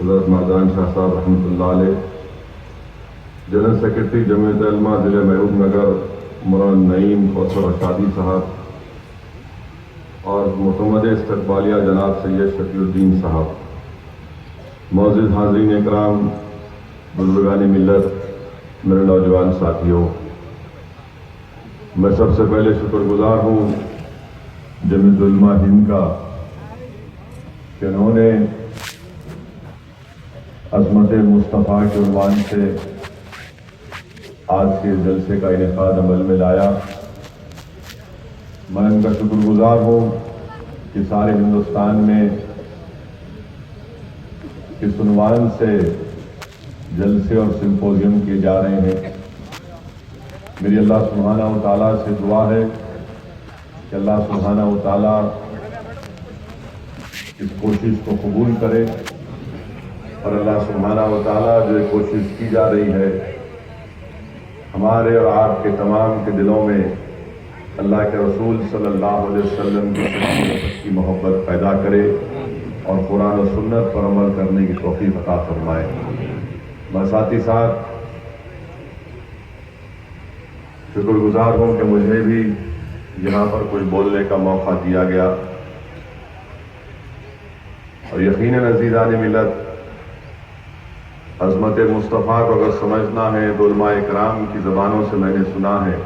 حضرت مادان شاہ صاحب رحمۃ اللہ علیہ، جنرل سیکرٹری جمعیت علماء ضلع محبوب نگر مولانا نعیم کوثر ارشادی صاحب، اور معتمد استقبالیہ جناب سید شفیع الدین صاحب، معزز حاضرین اکرام، بزرگان ملت، میرے نوجوان ساتھیوں، میں سب سے پہلے شکر گزار ہوں جمعیت علماء ہند کا کہ انہوں نے عظمت مصطفیٰ کے عنوان سے آج کے جلسے کا انعقاد عمل میں لایا۔ میں ان کا شکر گزار ہوں کہ سارے ہندوستان میں اس عنوان سے جلسے اور سمپوزیم کیے جا رہے ہیں۔ میری اللہ سبحانہ و تعالیٰ سے دعا ہے کہ اللہ سبحانہ و تعالیٰ اس کوشش کو قبول کرے، اور اللہ سبحانہ و تعالیٰ جو کوشش کی جا رہی ہے ہمارے اور آپ کے تمام کے دلوں میں اللہ کے رسول صلی اللہ علیہ وسلم کی محبت پیدا کرے اور قرآن و سنت پر عمل کرنے کی توفیق عطا فرمائے۔ میں ساتھ ہی ساتھ شکر گزار ہوں کہ مجھے بھی یہاں پر کچھ بولنے کا موقع دیا گیا، اور یقیناً عزیزان ملت، عظمت مصطفیٰ کو اگر سمجھنا ہے تو علماء اکرام کی زبانوں سے میں نے سنا ہے،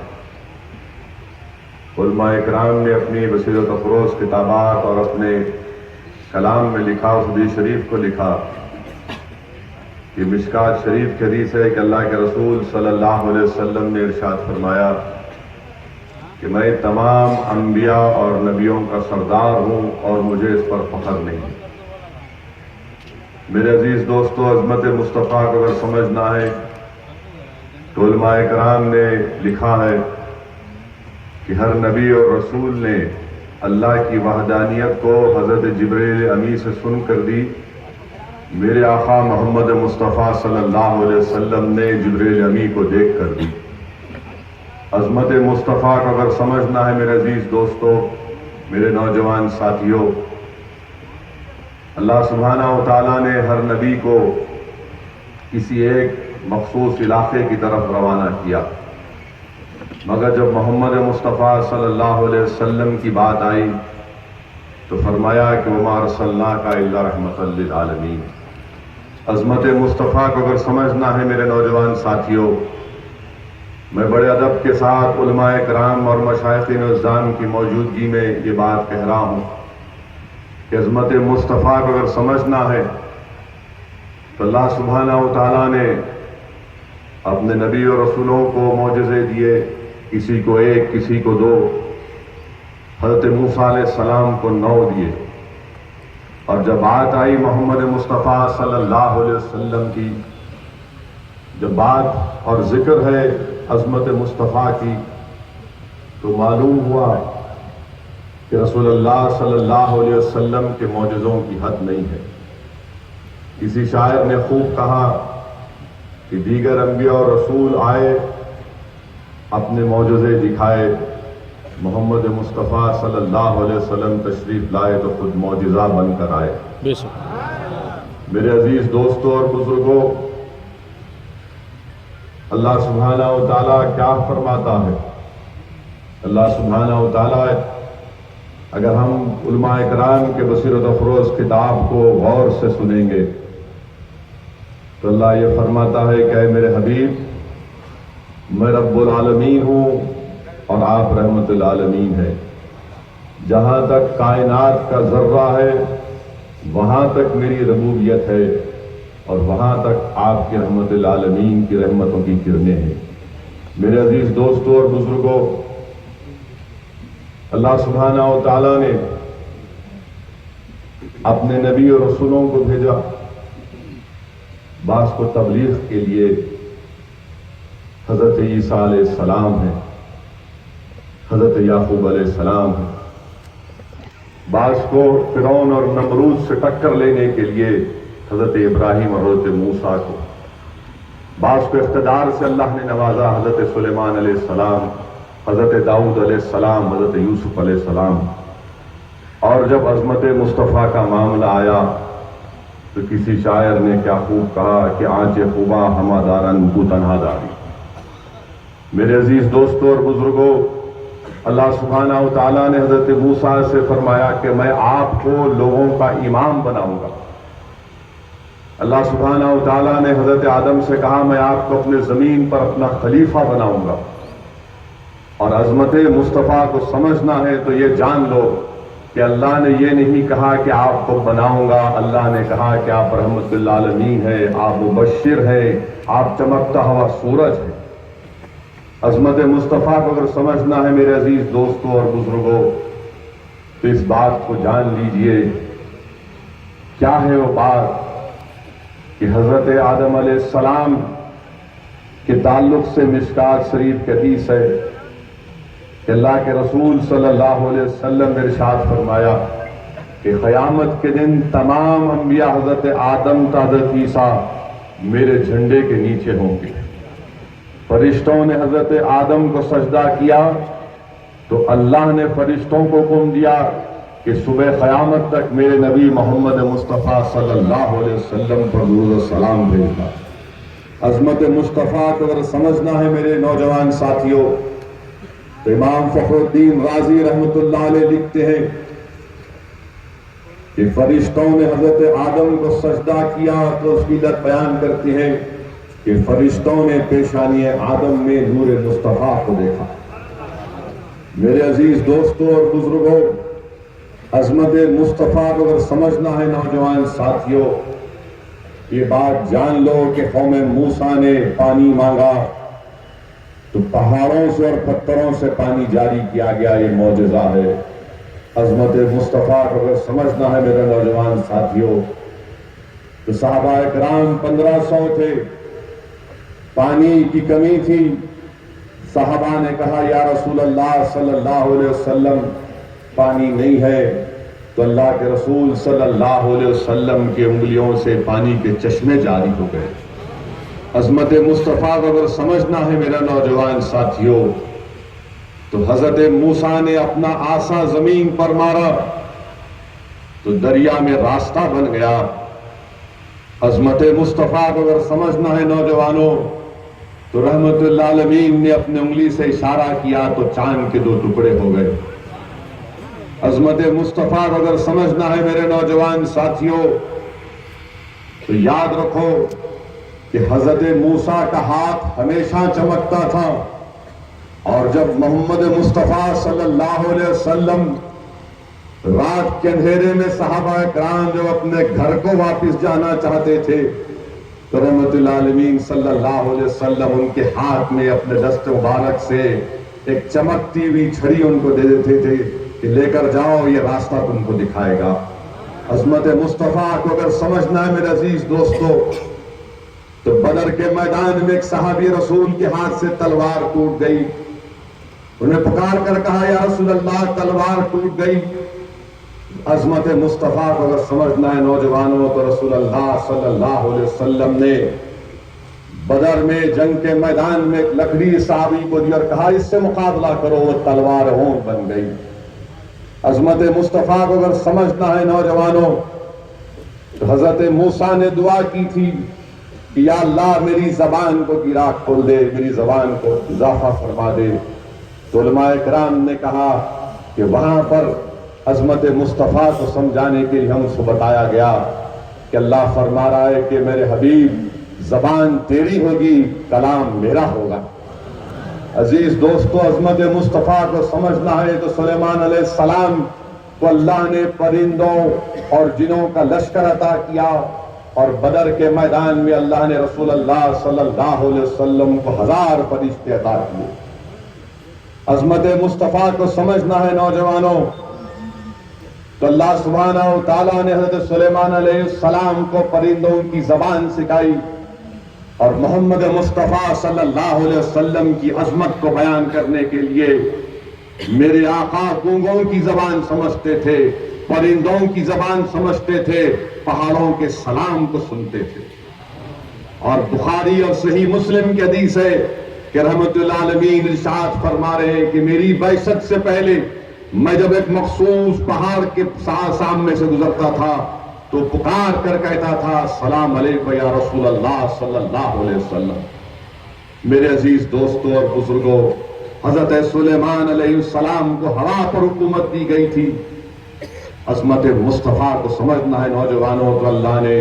علماء اکرام نے اپنی بصیرت افروز کتابات اور اپنے کلام میں لکھا، اس حدیث شریف کو لکھا کہ مشکات شریف کی حدیث ہے کہ اللہ کے رسول صلی اللہ علیہ وسلم نے ارشاد فرمایا کہ میں تمام انبیاء اور نبیوں کا سردار ہوں اور مجھے اس پر فخر نہیں۔ میرے عزیز دوستو، عظمت مصطفیٰ کو اگر سمجھنا ہے تو علماء کرام نے لکھا ہے کہ ہر نبی اور رسول نے اللہ کی وحدانیت کو حضرت جبریل امی سے سن کر دی، میرے آقا محمد مصطفیٰ صلی اللہ علیہ وسلم نے جبریل امی کو دیکھ کر دی۔ عظمت مصطفیٰ کو اگر سمجھنا ہے میرے عزیز دوستو، میرے نوجوان ساتھیوں، اللہ سبحانہ و تعالیٰ نے ہر نبی کو کسی ایک مخصوص علاقے کی طرف روانہ کیا، مگر جب محمد مصطفیٰ صلی اللہ علیہ وسلم کی بات آئی تو فرمایا کہ وَمَا أَرْسَلْنَاكَ إِلَّا رَحْمَةً لِلْعَالَمِينَ۔ عظمت مصطفیٰ کو اگر سمجھنا ہے میرے نوجوان ساتھیوں، میں بڑے ادب کے ساتھ علماء کرام اور مشائخین اعظام کی موجودگی میں یہ بات کہہ رہا ہوں کہ عظمت مصطفیٰ کو اگر سمجھنا ہے تو اللہ سبحانہ و تعالیٰ نے اپنے نبی اور رسولوں کو معجزے دیے، کسی کو ایک، کسی کو دو۔ حضرت موسیٰ علیہ السلام کو 9 دیے، اور جب بات آئی محمد مصطفیٰ صلی اللہ علیہ وسلم کی، جب بات اور ذکر ہے عظمت مصطفیٰ کی، تو معلوم ہوا کہ رسول اللہ صلی اللہ علیہ وسلم کے معجزوں کی حد نہیں ہے۔ کسی شاعر نے خوب کہا کہ دیگر انبیاء اور رسول آئے، اپنے معجزے دکھائے، محمد مصطفیٰ صلی اللہ علیہ وسلم تشریف لائے تو خود معجزہ بن کر آئے۔ میرے عزیز دوستوں اور بزرگوں، اللہ سبحانہ و تعالیٰ کیا فرماتا ہے؟ اللہ سبحانہ و تعالیٰ، اگر ہم علماء کرام کے بصیرت افروز کتاب کو غور سے سنیں گے تو اللہ یہ فرماتا ہے کہ اے میرے حبیب، میں رب العالمین ہوں اور آپ رحمت العالمین ہیں۔ جہاں تک کائنات کا ذرہ ہے وہاں تک میری ربوبیت ہے، اور وہاں تک آپ کے رحمت العالمین کی رحمتوں کی کرنیں ہیں۔ میرے عزیز دوستوں اور بزرگوں، اللہ سبحانہ و تعالیٰ نے اپنے نبی اور رسولوں کو بھیجا، بعض کو تبلیغ کے لیے حضرت عیسیٰ علیہ السلام ہیں، حضرت یعقوب علیہ السلام ہیں، بعض کو فرعون اور نمرود سے ٹکر لینے کے لیے حضرت ابراہیم اور حضرت موسیٰ کو، بعض کو اقتدار سے اللہ نے نوازا، حضرت سلیمان علیہ السلام، حضرت داؤد علیہ السلام، حضرت یوسف علیہ السلام۔ اور جب عظمت مصطفیٰ کا معاملہ آیا تو کسی شاعر نے کیا خوب کہا کہ آنچ خوبا ہما دارن کو تنہا داری۔ میرے عزیز دوستوں اور بزرگوں، اللہ سبحانہ و تعالیٰ نے حضرت موسیٰ سے فرمایا کہ میں آپ کو لوگوں کا امام بناؤں گا۔ اللہ سبحانہ و تعالیٰ نے حضرت آدم سے کہا میں آپ کو اپنے زمین پر اپنا خلیفہ بناؤں گا۔ اور عظمت مصطفیٰ کو سمجھنا ہے تو یہ جان لو کہ اللہ نے یہ نہیں کہا کہ آپ کو بناؤں گا، اللہ نے کہا کہ آپ رحمت للعالمین ہیں، آپ مبشر ہیں، آپ چمکتا ہوا سورج ہیں۔ عظمت مصطفیٰ کو اگر سمجھنا ہے میرے عزیز دوستوں اور بزرگوں تو اس بات کو جان لیجئے۔ کیا ہے وہ بات کہ حضرت آدم علیہ السلام کے تعلق سے مشکات شریف کی حدیث ہے کہ اللہ کے رسول صلی اللہ علیہ وسلم نے ارشاد فرمایا کہ قیامت کے دن تمام انبیاء حضرت آدم تا حضرت عیسیٰ میرے جھنڈے کے نیچے ہوں گے۔ فرشتوں نے حضرت آدم کو سجدہ کیا تو اللہ نے فرشتوں کو حکم دیا کہ صبح قیامت تک میرے نبی محمد مصطفیٰ صلی اللہ علیہ وسلم پر درود و سلام بھیجنا۔ عظمت مصطفیٰ کو اگر سمجھنا ہے میرے نوجوان ساتھیوں تو امام فخر الدین رازی رحمت اللہ علیہ لکھتے ہیں کہ فرشتوں نے حضرت آدم کو سجدہ کیا تو اس کی علت بیان کرتے ہیں کہ فرشتوں نے پیشانی آدم میں نور مصطفیٰ کو دیکھا۔ میرے عزیز دوستوں اور بزرگوں، عظمت مصطفیٰ کو اگر سمجھنا ہے نوجوان ساتھیوں، یہ بات جان لو کہ قوم موسیٰ نے پانی مانگا تو پہاڑوں سے اور پتھروں سے پانی جاری کیا گیا، یہ معجزہ ہے۔ عظمت مصطفیٰ کو اگر سمجھنا ہے میرے نوجوان ساتھیوں تو صحابہ اکرام 1500 تھے، پانی کی کمی تھی، صحابہ نے کہا یا رسول اللہ صلی اللہ علیہ وسلم پانی نہیں ہے، تو اللہ کے رسول صلی اللہ علیہ وسلم کے انگلیوں سے پانی کے چشمے جاری ہو گئے۔ عظمت مصطفیٰ کو اگر سمجھنا ہے میرا نوجوان ساتھیوں تو حضرت موسیٰ نے اپنا عصا زمین پر مارا تو دریا میں راستہ بن گیا۔ عظمت مصطفیٰ کو اگر سمجھنا ہے نوجوانوں تو رحمت للعالمین نے اپنے انگلی سے اشارہ کیا تو چاند کے 2 ٹکڑے ہو گئے۔ عظمت مصطفیٰ کو اگر سمجھنا ہے میرے نوجوان ساتھیوں تو یاد رکھو کہ حضرت موسیٰ کا ہاتھ ہمیشہ چمکتا تھا، اور جب محمد مصطفیٰ صلی اللہ علیہ وسلم رات کے اندھیرے میں صحابہ کرام جب اپنے گھر کو واپس جانا چاہتے تھے تو رحمت للعالمین صلی اللہ علیہ وسلم ان کے ہاتھ میں اپنے دست مبارک سے ایک چمکتی ہوئی چھڑی ان کو دے دیتے تھے کہ لے کر جاؤ، یہ راستہ تم کو دکھائے گا۔ عظمت مصطفیٰ کو اگر سمجھنا ہے میرے عزیز دوستو تو بدر کے میدان میں ایک صحابی رسول کے ہاتھ سے تلوار ٹوٹ گئی، انہیں پکار کر کہا یا رسول اللہ تلوار ٹوٹ گئی۔ عظمت مصطفیٰ کو اگر سمجھنا ہے نوجوانوں تو رسول اللہ صلی اللہ علیہ وسلم نے بدر میں جنگ کے میدان میں ایک لکڑی صحابی کو دی اور کہا اس سے مقابلہ کرو، وہ تلوار ہون بن گئی۔ عظمت مصطفیٰ کو اگر سمجھنا ہے نوجوانوں تو حضرت موسیٰ نے دعا کی تھی کہ یا اللہ میری زبان کو گرا کھول دے، میری زبان کو اضافہ فرما دے، تو علماء کرام نے کہا کہ وہاں پر عظمت مصطفیٰ کو سمجھانے کے لیے ہم اس کو بتایا گیا کہ اللہ فرما رہا ہے کہ میرے حبیب زبان تیری ہوگی، کلام میرا ہوگا۔ عزیز دوستو، عظمت مصطفیٰ کو سمجھنا ہے تو سلیمان علیہ السلام کو اللہ نے پرندوں اور جنوں کا لشکر عطا کیا، اور بدر کے میدان میں اللہ نے رسول اللہ صلی اللہ علیہ وسلم کو 1000 فرشتے عطا کیے۔ عظمت مصطفیٰ کو سمجھنا ہے نوجوانوں تو اللہ سبحانہ و تعالیٰ نے حضرت سلیمان علیہ السلام کو پرندوں کی زبان سکھائی، اور محمد مصطفیٰ صلی اللہ علیہ وسلم کی عظمت کو بیان کرنے کے لیے میرے آقا گونگوں کی زبان سمجھتے تھے، پرندوں کی زبان سمجھتے تھے، پہاڑوں کے سلام کو سنتے تھے۔ اور بخاری اور صحیح مسلم کی حدیث ہے کہ رحمت للعالمین ارشاد فرما رہے ہیں کہ میری بعثت سے پہلے میں جب ایک مخصوص پہاڑ کے سامنے سے گزرتا تھا تو پکار کر کہتا تھا سلام علیکم یا رسول اللہ صلی اللہ علیہ وسلم۔ میرے عزیز دوستوں اور بزرگوں، حضرت سلیمان علیہ السلام کو ہوا پر حکومت دی گئی تھی۔ عظمت مصطفیٰ کو سمجھنا ہے نوجوانوں، تو اللہ نے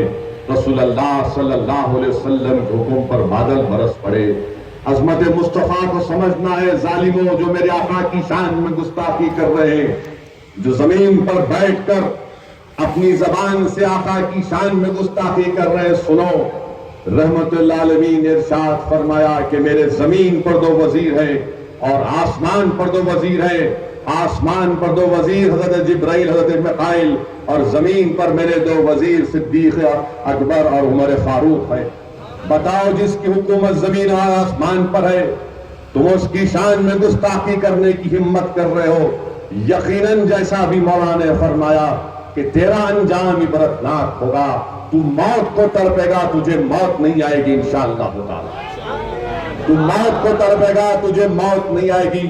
رسول اللہ صلی اللہ علیہ وسلم کے حکم پر بادل برس پڑے۔ عظمت مصطفیٰ کو سمجھنا ہے ظالموں جو میرے آقا کی شان میں گستاخی کر رہے ہیں، جو زمین پر بیٹھ کر اپنی زبان سے آقا کی شان میں گستاخی کر رہے ہیں، سنو، رحمت للعالمین نے ارشاد فرمایا کہ میرے زمین پر 2 وزیر ہیں اور آسمان پر 2 وزیر ہیں۔ آسمان پر 2 وزیر حضرت جبرائیل، حضرت میکائیل، اور زمین پر میرے 2 وزیر صدیق اکبر اور عمر فاروق ہیں۔ بتاؤ، جس کی حکومت زمین اور آسمان پر ہے، تم اس کی شان میں گستاخی کرنے کی ہمت کر رہے ہو۔ یقیناً جیسا بھی مولا نے فرمایا کہ تیرا انجام عبرتناک ہوگا، تو موت کو تڑپے گا، تجھے موت نہیں آئے گی انشاءاللہ تعالی۔ تو موت کو تڑپے گا، تجھے موت نہیں آئے گی۔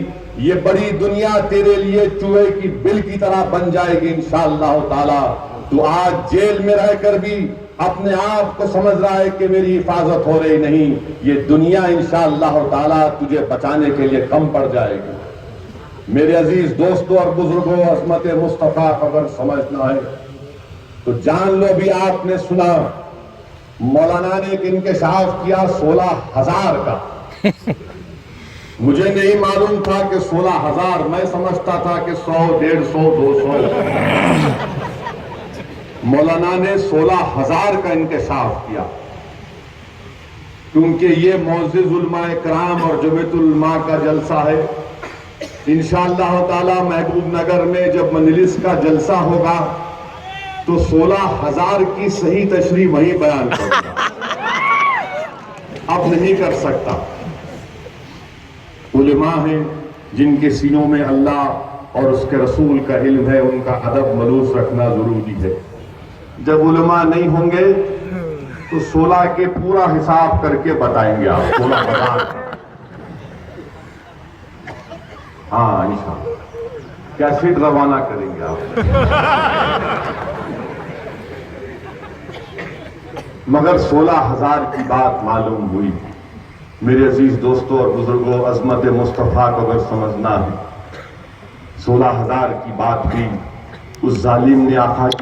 یہ بڑی دنیا تیرے لیے چوہے کی بل کی طرح بن جائے گی انشاءاللہ تعالی۔ تو آج جیل میں رہ کر بھی اپنے آپ کو سمجھ رہا ہے کہ میری حفاظت ہو رہی نہیں، یہ دنیا انشاءاللہ تعالی تجھے بچانے کے لیے کم پڑ جائے گی۔ میرے عزیز دوستوں اور بزرگوں، عظمت مصطفیٰ کو اگر سمجھنا ہے تو جان لو، بھی آپ نے سنا مولانا نے ایک انکشاف کیا 16,000 کا۔ مجھے نہیں معلوم تھا کہ 16,000، میں سمجھتا تھا کہ 100، 150، 200۔ مولانا نے 16,000 کا انکشاف کیا، کیونکہ یہ معزز علماء کرام اور جمعیت العلماء کا جلسہ ہے۔ انشاءاللہ تعالی محبوب نگر میں جب مجلس کا جلسہ ہوگا تو 16,000 کی صحیح تشریح وہیں بیان کروں گا، اب نہیں کر سکتا۔ علماء ہیں جن کے سینوں میں اللہ اور اس کے رسول کا علم ہے، ان کا ادب ملوث رکھنا ضروری ہے۔ جب علماء نہیں ہوں گے تو 16 کے پورا حساب کر کے بتائیں گے آپ، 16,000۔ ہاں انشاءاللہ کیسٹ روانہ کریں گے آپ۔ مگر 16,000 کی بات معلوم ہوئی۔ میرے عزیز دوستوں اور بزرگوں، عظمت مصطفیٰ کو اگر سمجھنا ہے، 16,000 کی بات بھی اس ظالم نے آقا کی